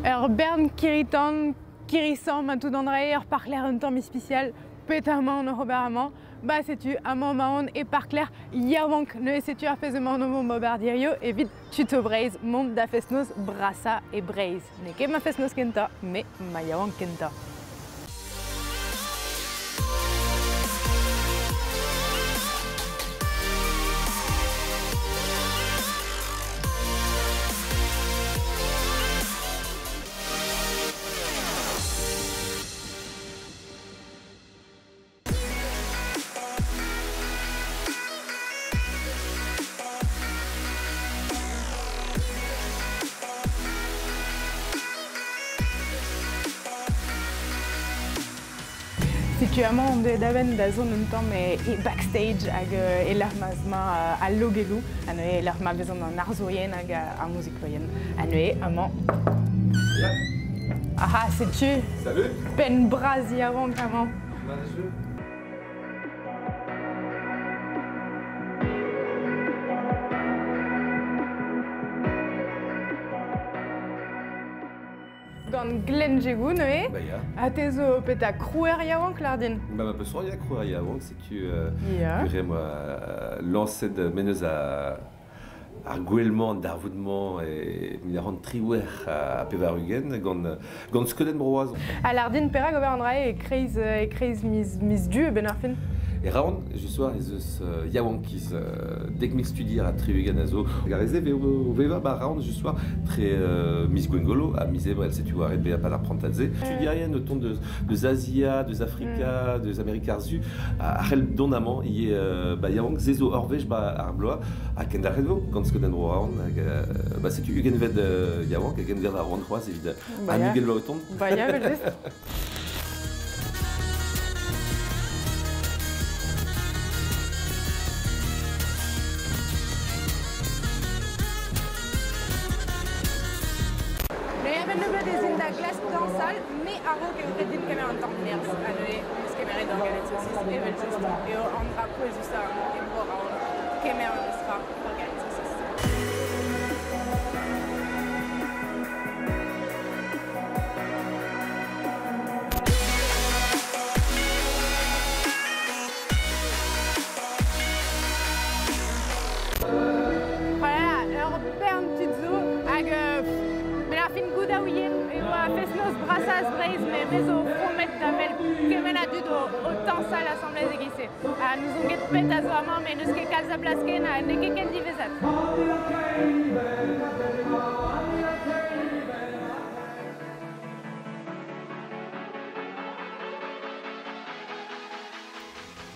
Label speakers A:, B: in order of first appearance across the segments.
A: Bern Kiritan, Kirissan, Matou d'André, par clair un temps spécial, pétamment, Robertament, bah c'est-tu, Amand Mahon et par clair, Yawank, ne sais-tu à faisemment nomo Mobardirio, et vite, tu te braise, monde d'Afesnos, Brassa et Braise. N'est que ma Fesnos Kenta, mais ma Yawank Kenta. Si tu as de Daven da zone un temps mais backstage avec l'armazma à Logelou, et l'arma besoin d'un arzoyen avec la musique voyenne, et amant. Ah c'est tu.
B: Salut.
A: Ben brasi avant comment. Gant Glen Jegou, noé?
B: Bah ya.
A: A tezo peta crouer yawank lardin?
B: Bah ma pessoa ya crouer yawank, c'est que
A: ya.
B: Moi lancé de meneuse à gwellman, d'arvoudement et minarant triwer à Pevarugen, gant skoden broaz.
A: A lardin pera gober andrae e kreiz mis du ben arfin?
B: Et round, je suis Yawankis, dès que je studier à Triuganazo, regardez, veva, bah round, je suis très Miss Gwengolo, à Miss Ebrel, c'est tu vois, arrêter à pas l'apprendre à dire. Tu dis rien, autant de Asia, des Africa, des Amériques Arzu, à Rel Donamant, il y a Yawank, Zezo, Orvej, bah Arbloa, à Kendaredo, quand ce que d'un round, bah c'est tu Ugenved Yawank, Ugenved à round 3, c'est évident. À Nugel autant.
A: Bah ya, bel juste. Glace dans la salle, mais avant que vous ayez une caméra en temps de l'air, allez, parce que caméra dans la saucisse, et bien juste, et on va poser ça, et pour la caméra sera organisée. Voilà, alors, Bern Tizo, avec la fin gouda ouyen. Fesnos brassas braise mais meso promet d'amel kemena dudo autant ça l'assemblée déguisée. Nous on get pet à zoama mais nous que calza blasken à ne que ken divisat.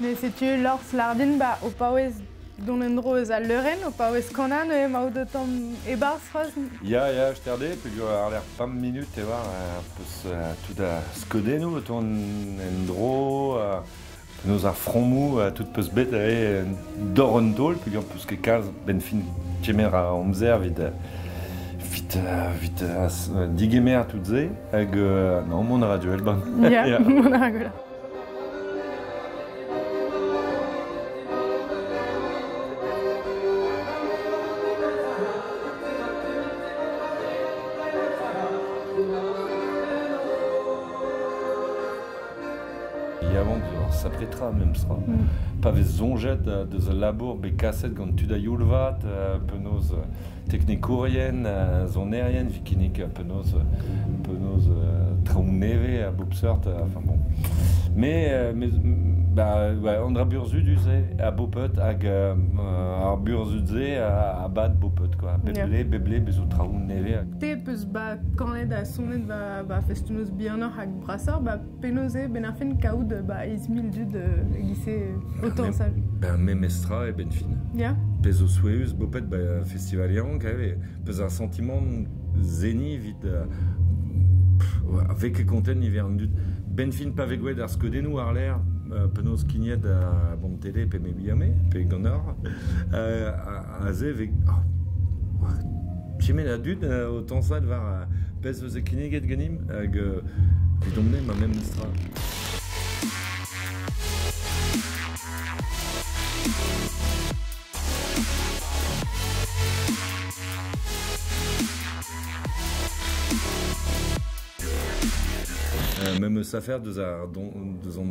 A: Mais si tu lors lardin bah au pauez dont l'endroit à l'euren, au pauez conan et m'a de temps et bars
C: Ja, je t'ai regardé, puis il a l'air pas de minutes, tu vois, tout à scoder nous, ton endro, nous a front mou, tout peut se bête, d'or en tôle, puis on peut se calme, ben fin, tchemer à omzer, vite, digemer tout zé, avec, non, mon radio, elle ban.
A: Ja, mon radio.
C: Avant que ça prêtera même sera pas des zongettes de ce labour des cassettes quand tu da yulvat penos technique coréenne zone aérienne vikinik penos traumneve à bobsert enfin bon mais bah on a burzu du à bopet ag burzu à bad bopet quoi beblé bezu traumneve
A: te peus ba quand est à sonet va festunos bien hag brasseur ba penose benafin kaoud ba ismil dud glisser autant ça
C: ben memestra et benfin
A: ja
C: peso sueus bopet ba festivalian qu'avait pes un sentiment zéni vite avec content hiver dud benfin pavegoued ar scodenou ar l'air penos kigned à bon télé pe mebiame pe gonor a ze avec Chimé la dud autant ça de var pes ze kineget ganim hag vidomne ma même mistra. Même ça faire deux ans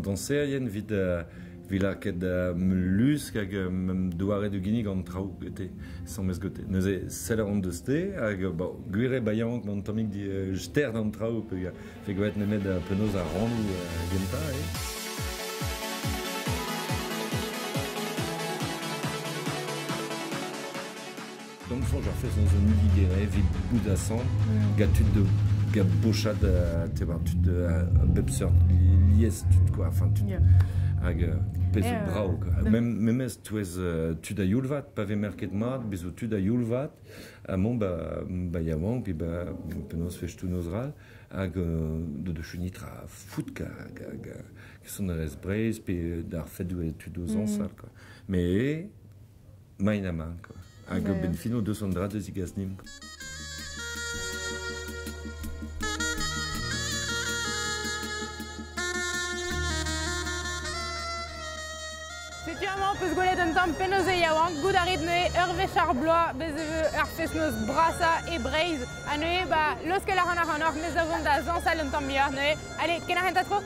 C: danser, il y a une vie de villa qui est melus, qui même douare de Guinée quand trau goûté, sans mes goûter. Nous c'est la ronde de sté, avec bon, guire baillant quand Tommy dit j'terre dans trau, puis fait que ne mettre un peu nos à rond ou genta. Donc faut j'ai fait dans une guirée, vide bout d'ascend, gâtude de gabocha de tu vois tu de bebser lies tu quoi enfin tu avec pèse brau même tu es tu da yulvat pas marqué de mat biso tu da yulvat à mon yawang puis penos fech tu nosral avec de chunitra foot qui sont les braise puis dar fait de tu deux ans ça quoi mais mainaman quoi avec benfino 200 grades de zigasnim.
A: Situamment, peus gwelet un tamm penoze yaouank, gout a rit neue ur vechar bloa, bez ur fes neus brasa e breiz, a neue, loske la ran ar anor, nes avon da zansal un tamm miar neue. Allez, ken a renta tro?